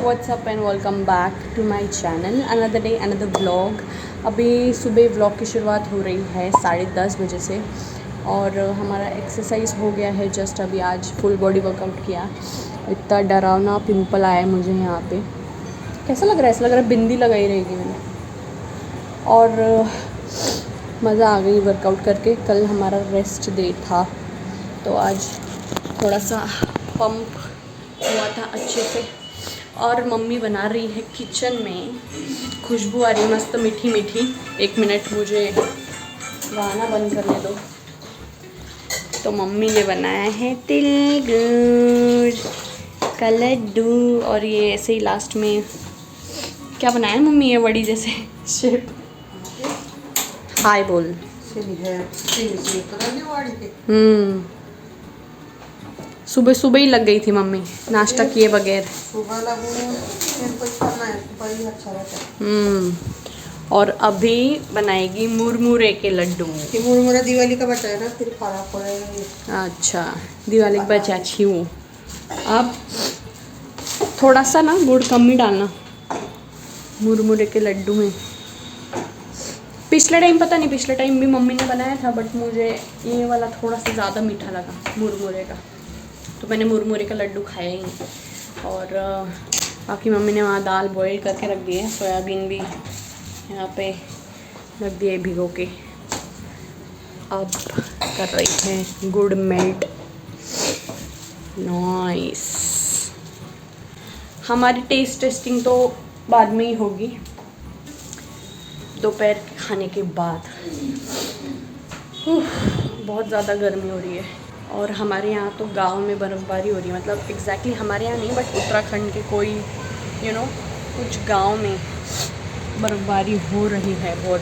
What's up and welcome back to my channel. Another day another vlog. अभी सुबह vlog की शुरुआत हो रही है 10:30 बजे से और हमारा एक्सरसाइज हो गया है जस्ट अभी। आज फुल बॉडी वर्कआउट किया। इतना डरावना पिंपल आया है मुझे यहाँ पे। कैसा लग रहा है? ऐसा लग रहा है बिंदी लगाई रहेगी मैंने। और मज़ा आ गई वर्कआउट करके। कल हमारा रेस्ट डे था तो आज थोड़ा सा पंप हुआ था अच्छे से। और मम्मी बना रही है किचन में, खुशबू आ रही है मस्त मीठी मीठी। एक मिनट मुझे गाना बंद करने दो। तो मम्मी ने बनाया है तिल गुड़ का लड्डू और ये ऐसे ही लास्ट में क्या बनाया है मम्मी? ये बड़ी जैसे शेप। हाय बोल। सुबह सुबह ही लग गई थी मम्मी नाश्ता किए बगैर। सुबह लगूं फिर कुछ करना है सुबह ही अच्छा रहता है। और अभी बनाएगी मुरमुरे के लड्डू। कि मुरमुरा दिवाली का बचा है ना, फिर खराब पड़ेगा। अच्छा, दिवाली का बचा छी हूँ। अब थोड़ा सा ना गुड़ कम ही डालना मुरमुरे के लड्डू में। पिछले टाइम भी मम्मी ने बनाया था बट मुझे ये वाला थोड़ा सा ज़्यादा मीठा लगा मुरमुरे का, तो मैंने मुरमुरे का लड्डू खाया ही नहीं। और बाकी मम्मी ने वहाँ दाल बॉईल करके रख दी है, सोयाबीन भी यहाँ पे रख दिए भिगो के। अब कर रही है गुड़ मेल्ट। नाइस। हमारी टेस्टिंग तो बाद में ही होगी, दोपहर के खाने के बाद। बहुत ज़्यादा गर्मी हो रही है और हमारे यहाँ तो गांव में बर्फ़बारी हो रही है। मतलब एग्जैक्टली हमारे यहाँ नहीं बट उत्तराखंड के कोई कुछ गांव में बर्फ़बारी हो रही है। बहुत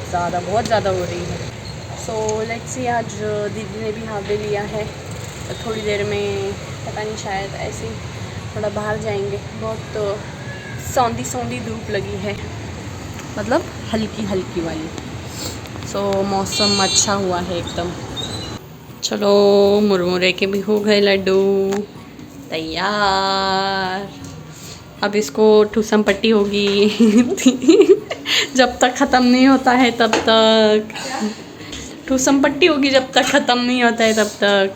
ज़्यादा हो रही है। So let's see. आज दीदी ने भी हाफ डे लिया है तो थोड़ी देर में पता नहीं शायद ऐसे ही थोड़ा बाहर जाएंगे। बहुत सौंधी धूप लगी है, मतलब हल्की वाली। सो मौसम अच्छा हुआ है एकदम। चलो मुरमुरे के भी हो गए लड्डू तैयार। अब इसको ठूसम पट्टी होगी जब तक ख़त्म नहीं होता है तब तक ठूसम पट्टी होगी। जब तक ख़त्म नहीं होता है तब तक।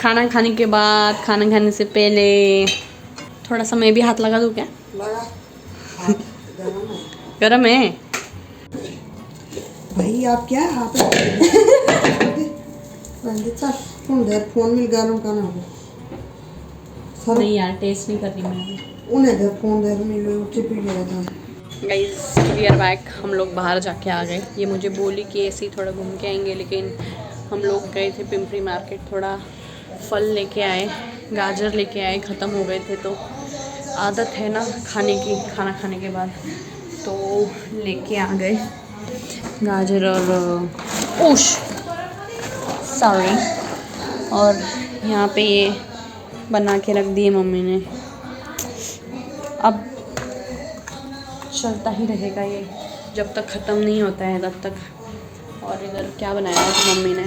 खाना खाने के बाद, खाना खाने से पहले थोड़ा सा मैं भी हाथ लगा दूँ क्या? गरम है भाई। आप क्या आप फोन में गरम करना होगा। नहीं यार, टेस्ट नहीं कर रही मैं। उन्हें दे फोन दे मिलो टिपी गया था। Guys we are back. हम लोग बाहर जाके आ गए। ये मुझे बोली कि ऐसे ही थोड़ा घूम के आएंगे, लेकिन हम लोग गए थे पिंपरी मार्केट। थोड़ा फल लेके आए, गाजर लेके आए, ख़त्म हो गए थे। तो आदत है ना खाने की, खाना खाने के बाद, तो लेके आ गए गाजर और सॉरी। और यहाँ पे ये बना के रख दिए मम्मी ने। अब चलता ही रहेगा ये जब तक ख़त्म नहीं होता है तब तक। और इधर क्या बनाया है मम्मी ने?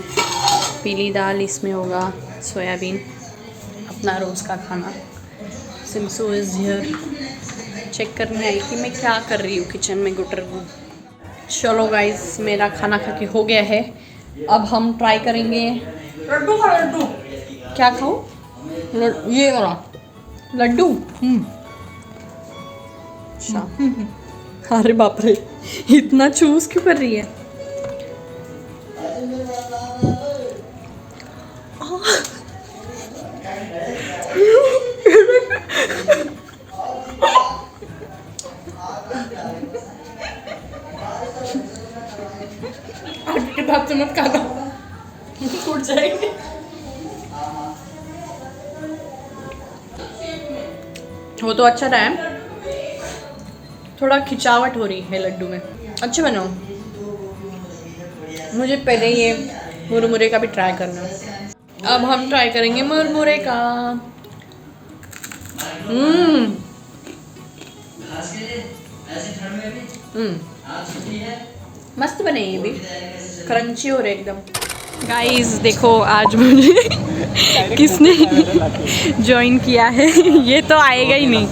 पीली दाल, इसमें होगा सोयाबीन, अपना रोज़ का खाना। सिमसू इज़ हियर। चेक करने आई कि मैं क्या कर रही हूँ किचन में गुटर हूँ। चलो गाइस, मेरा खाना खा के हो गया है। अब हम ट्राई करेंगे लड्डू। क्या खाऊँ? ये वाला लड्डू। अच्छा। अरे बाप रे, इतना चूज क्यों कर रही है? आपके दांत से मत खाना, टूट जाएंगे। वो तो अच्छा रहा है, थोड़ा खिंचावट हो रही है लड्डू में। अच्छे बनाओ। मुझे पहले ये मुरमुरे का भी ट्राई करना है। अब हम ट्राई करेंगे मुरमुरे का। मस्त बने ये भी, क्रंची हो रहे एकदम। गाइस देखो आज मुझे किसने ज्वाइन किया है। ये तो आएगा ही नहीं।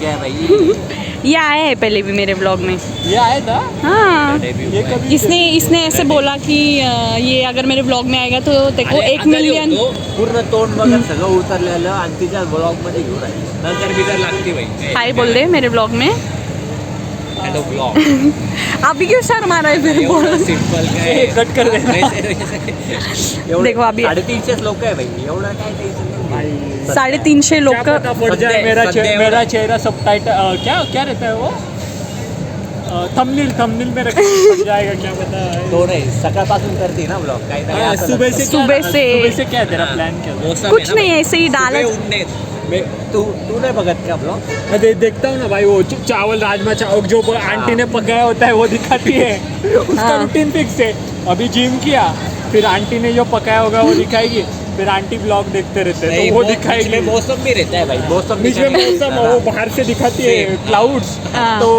ये आया है पहले भी मेरे ब्लॉग में। ये आया था। हाँ, ये कभी इसने ऐसे बोला कि ये अगर मेरे ब्लॉग में आएगा तो देखो 1 मिलियन। पूर्ण तोंड बघा सगळं उतरलेलं आणि तिच्या ब्लॉग मध्ये घेऊन आहे नंतर बितर लागते बाई हाय बोल दे मेरे ब्लॉग में। हॅलो ब्लॉग अभी क्यों शर्मा रहा है फिर बोल। सिंपल काय कट कर दे। देखो अभी 350 लोक आहे भाई एवढं काय टेन्शन नाही 350 लोग क्या पता पड़ जाए सद्य- मेरा चेहरा सबटाइटल क्या क्या रहता है वो थंबनेल में रख जाएगा क्या पता है। तो नाही सकाळपासून करते ना ब्लॉग काय हाँ, सुबह से सुबह से क्या है तेरा प्लान क्या? कुछ नहीं ऐसे ही डाला। तू नहीं बघत क्या ब्लॉग मैं देखता हूँ ना भाई वो चावल राजमा चावल जो आंटी ने पकाया होता है वो दिखाती है उसका हाँ। रूटीन फिक्स है। अभी जिम किया फिर आंटी ने जो पकाया होगा वो दिखाएगी फिर आंटी ब्लॉग देखते रहते हैं तो वो दिखाएगी। मौसम भी रहता है भाई मौसम बीच में मौसम वो बाहर से दिखाती है क्लाउड्स हाँ। तो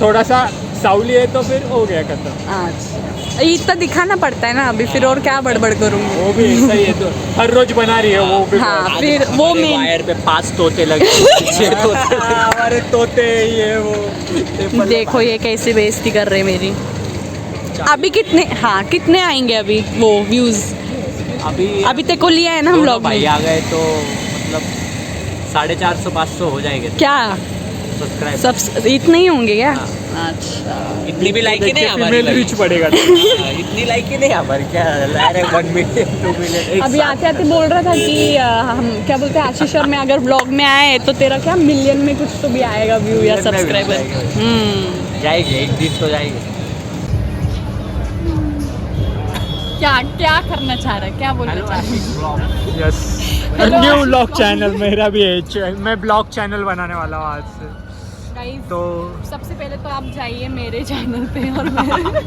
थोड़ा सा सावली है तो फिर हो गया खत्म। अच्छा इतना दिखाना पड़ता है ना अभी फिर और क्या बड़बड़ करूँगी। वो भी सही है तो हर रोज बना रही है वो भी। हाँ फिर वो मेन वायर पे 5 तोते लगे 6 तोते हमारे तोते ये वो देखो ये कैसे बेइज्जती कर रहे मेरी। अभी कितने आएंगे अभी वो व्यूज? अभी तेरे को लिया है ना हम लोग भाई में। आ गए तो मतलब 450-500 हो जाएंगे क्या सब्सक्राइब सब इतने ही होंगे क्या? अच्छा इतनी भी लाइक ही नहीं हमारी फीमेल रीच पड़ेगा। इतनी लाइक ही नहीं हमारी क्या 1 मिलियन 2 मिलियन अभी आते आते बोल रहा था कि हम क्या बोलते हैं आशीष और मैं अगर ब्लॉग में आए तो तेरा क्या मिलियन में कुछ तो भी आएगा व्यू या मिलियन में भी सब्सक्राइबर। जाएगा। जाएगी एक दिन तो जाएगी। क्या करना चाह रहा है क्या बोलना चाह रहा है? यस न्यू ब्लॉग चैनल मेरा भी है। मैं ब्लॉग चैनल बनाने वाला हूँ आज से Guys, तो सबसे पहले तो आप जाइए मेरे चैनल पे और मेरे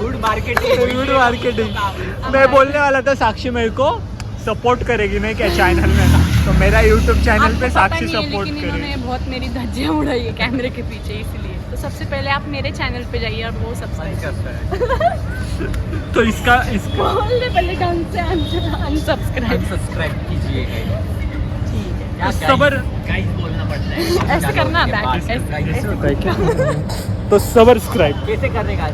गुड मार्केटिंग मार्केटिंग मैं बोलने वाला था साक्षी मेरे को सपोर्ट करेगी नहीं क्या चैनल में तो मेरा यूट्यूब चैनल आपको पे पता साक्षी नहीं है, सपोर्ट लेकिन करेगी। इन्होंने बहुत मेरी धज्जियां उड़ाई है कैमरे के पीछे इसलिए तो सबसे पहले आप मेरे चैनल पे जाइए और वो सब्सक्राइब तो इसका बोल दे पहले ढंग से अनसब्सक्राइब सब्सक्राइब कीजिए क्या सबर गाइस बोलना पड़ता है ऐसे करना बैक ऐसे तो सब्सक्राइब कैसे करने का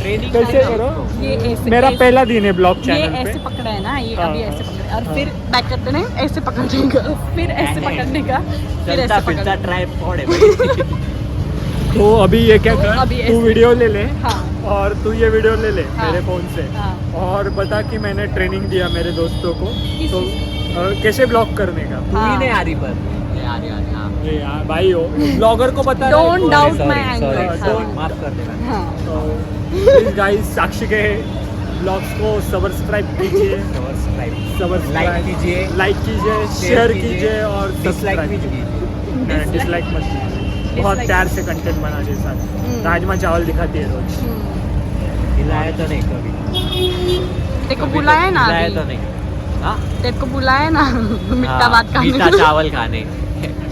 ट्रेनिंग कैसे करो ये ऐसे मेरा ऐसे- पहला दिन है ब्लॉग ये चैनल ऐसे पे पकड़ा है ना ये हाँ, अभी ऐसे पकड़े और हाँ। फिर बैक करते नहीं ऐसे पकड़ने का फिर ऐसे पकड़ने का फिर चलता ऐसे फिरता पकड़ने ट्राइपॉड है भाई तो अभी ये क्या कर अभी तू ऐसे- वीडियो ले ले हाँ और तू ये वीडियो ले ले हाँ। मेरे फोन से हाँ और बता कि मैंने ट्रेनिंग दिया मेरे दोस्तों को किस तो कैसे ब्लॉग करने का तू हाँ। ही नहीं आ रही पर ये आ रही हाँ ये यार भाई हो ब्लॉगर को बता Don't doubt Sorry, my sorry, anger, sorry, हाँ। माफ कर देना हाँ प्लीज गाइस साक्षी के ब्लॉग्स को सब्सक्राइब कीजिए सब्सक्राइब लाइक कीजिए लाइक कीजिए शेयर कीजिए और डिसलाइक सब्सक्राइब भी कीजिए कीजिए डिसलाइक मत कीजिए बहुत प्यार से कंटेंट बनाने के साथ राजमा चावल दिखाती है रोज खिलाया तो नहीं कभी तेरे को बुलाया ना खिलाया अभी तो नहीं हाँ तेरे को बुलाया ना मीठा हाँ, भात मीठा खाने चावल खाने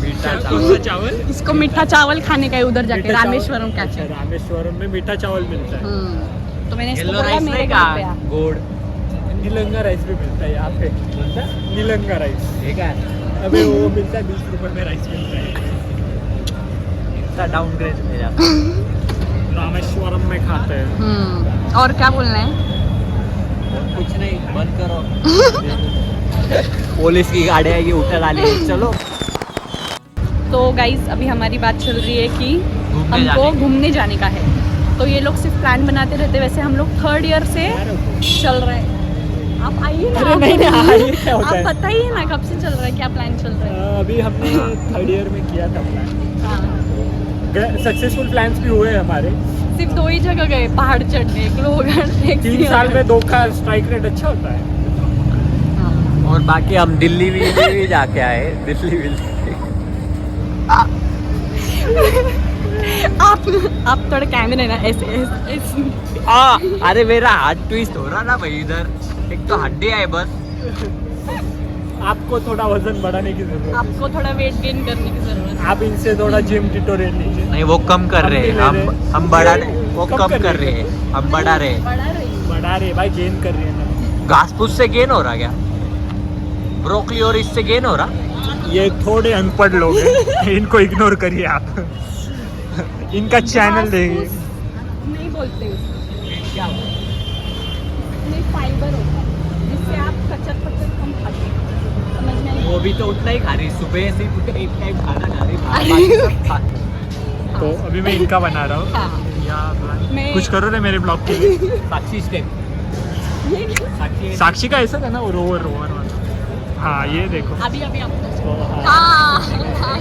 मीठा चावल चावल इसको मीठा चावल खाने का है उधर जाके मीठा चावल- रामेश्वरम क्या अच्छा, रामेश्वरम में मीठा चावल मिलता है तो मैंने इसको येलो बोला राइस मेरे नहीं घर पे आ। का गोड नीलंगा राइस भी मिलता है यहाँ पे नीलंगा राइस ठीक है अबे वो मिलता है 20 रुपए में राइस मिलता है इतना डाउनग्रेड हो जाता रामेश्वरम में खाते हैं और क्या बोलना है कुछ नहीं बंद करो पुलिस की गाड़ी आएगी उठा डाली चलो तो गाइज अभी हमारी बात चल रही है कि घूमने हमको जाने की। घूमने जाने का है तो ये लोग सिर्फ प्लान बनाते रहते वैसे हम लोग 3rd ईयर से चल रहे हैं आप आइए ना अरे नहीं नहीं आइए क्या होता आप है बताइए ना कब से चल रहा है क्या प्लान चल रहा है अभी हमने 3rd ईयर में किया था प्लान हाँ सक्सेसफुल प्लान्स भी हुए हमारे सिर्फ 2 ही जगह गए पहाड़ चढ़ने एक लोग 3 साल में 2 का स्ट्राइक रेट अच्छा होता है और बाकी हम दिल्ली भी जाके आए दिल्ली भी आप थोड़ा कैमरे ना ऐसे ऐसे अरे मेरा हाथ ट्विस्ट हो रहा ना भाई इधर एक तो हड्डी है बस आपको थोड़ा वजन बढ़ाने की जरूरत है आपको थोड़ा वेट गेन करने की जरूरत है आप इनसे थोड़ा जिम ट्यूटोरियल लीजिए नहीं वो कम कर रहे हैं हम बढ़ा रहे वो कम कर रहे हैं हम बढ़ा रहे हैं बड़ा रही बढ़ा रहे भाई गेन कर रही है ना घास फूस से गेन हो रहा क्या ब्रोकली और इससे गेन हो रहा ये थोड़े अनपढ़ लोग हैं इनको इग्नोर करिए आप इनका चैनल देंगे। नहीं बोलते उसको, क्या नहीं फाइबर होता है जिससे आप कचर पचर कम खाते हैं, समझ में आई? वो भी तो उतना ही खा रही, सुबह से पूरे एक टाइम खाना खा रही, बाकी सब खा। तो अभी मैं इनका बना रहा हूँ। हाँ। या मैं- कुछ करो रे मेरे ब्लॉग के लिए। साक्षी स्टेप, ये साक्षी साक्षी का ऐसा था ना वो रोवर रोवर वाला। हाँ ये देखो। अभी अभी आपको तो हाँ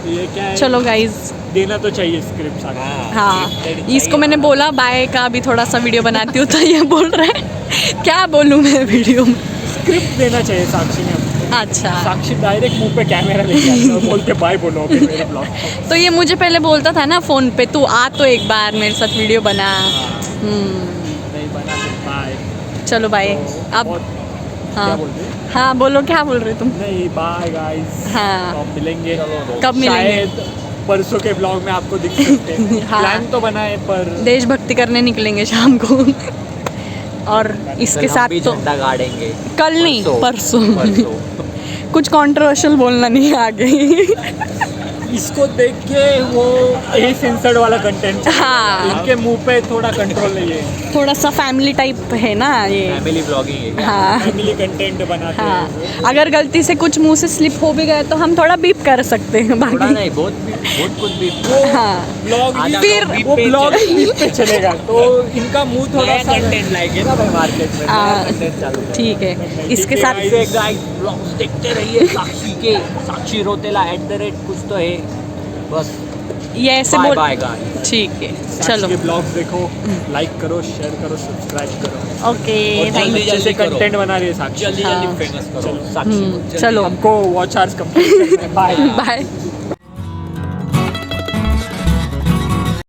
ये क्या है? चलो गाइज, देना तो चाहिए स्क्रिप्ट साक्षी। हाँ इसको मैंने बोला बाय का अभी थोड़ा सा वीडियो बनाती हूँ, तो ये बोल रहा है क्या बोलूँ मैं वीडियो में। स्क्रिप्ट देना चाहिए साक्षी ने। अच्छा, साक्षी डायरेक्ट मुंह पे कैमरा लेके आती है और बोलते बाय बोलो अभी मेरे ब्लॉग। तो ये मुझे पहले बोलता था ना फ़ोन पे, तू आ तो एक बार मेरे साथ वीडियो बना। नहीं बना फिर बाय। चलो बाय। अब क्या हाँ बोलते हैं? हाँ बोलो, क्या बोल रहे तुम? नहीं बाय गाइस। हाँ। तो हम मिलेंगे कब मिलेंगे? शायद परसों के ब्लॉग में आपको दिख सकते हैं। हाँ। प्लान तो बना है पर देशभक्ति करने निकलेंगे शाम को। और इसके हम साथ भी तो झंडा गाड़ेंगे कल नहीं, परसों। परसों। कुछ कंट्रोवर्शियल बोलना नहीं आगे। इसको देख के वो यही सेंसर्ड वाला कंटेंट। हाँ। इनके मुंह पे थोड़ा कंट्रोल नहीं है। थोड़ा सा फैमिली टाइप है ना ये। फैमिली ब्लॉगिंग है। हाँ फैमिली कंटेंट बनाते हाँ, हैं। अगर गलती से कुछ मुंह से स्लिप हो भी गया तो हम थोड़ा बीप कर सकते हैं थोड़ा बाकी। नहीं, बहुत कुछ भी। हाँ ब्लॉग आधा फिर ब्लॉग वो पे ब्लॉग चले- पे चलेगा तो इनका मुंह थोड़ा नया सा कंटेंट लाएंगे ना भाई मार्केट में, नया हाँ, कंटेंट चालू करेंगे। ठीक है इसके ठीक है साथ। guys। गाइस ब्लॉग्स देखते रहिए साक्षी के, साक्षी रोतेला @ कुछ तो है बस। ये ऐसे बाय बोल, बाय गाइस। ठीक है साक्षी चलो के ब्लॉग्स देखो, लाइक करो, शेयर करो, सब्सक्राइब करो। ओके और थैंक जल्दी यू। जैसे करो। कंटेंट बना रही है साक्षी। जल्दी हाँ। जल्दी फेमस करो चलो। साक्षी को, जल्दी। चलो हमको वॉच आवर्स कंप्लीट करना है। बाय। बाय।